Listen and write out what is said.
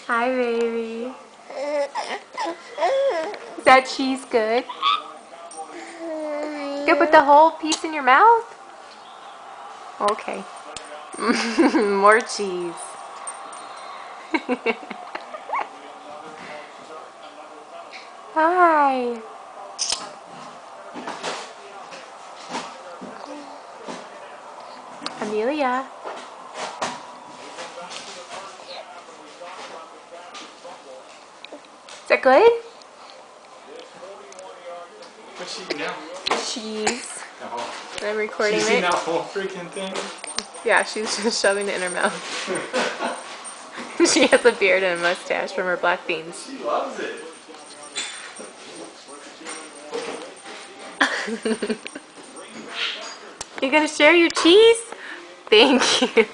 Hi, baby. Is that cheese good? You put the whole piece in your mouth? Okay. More cheese. Hi. Amelia. Is that good? What's she eating now? Cheese. Oh. I'm recording She's it. eating that whole freaking thing? Yeah, she's just shoving it in her mouth. She has a beard and a mustache from her black beans. She loves it. You gonna share your cheese? Thank you.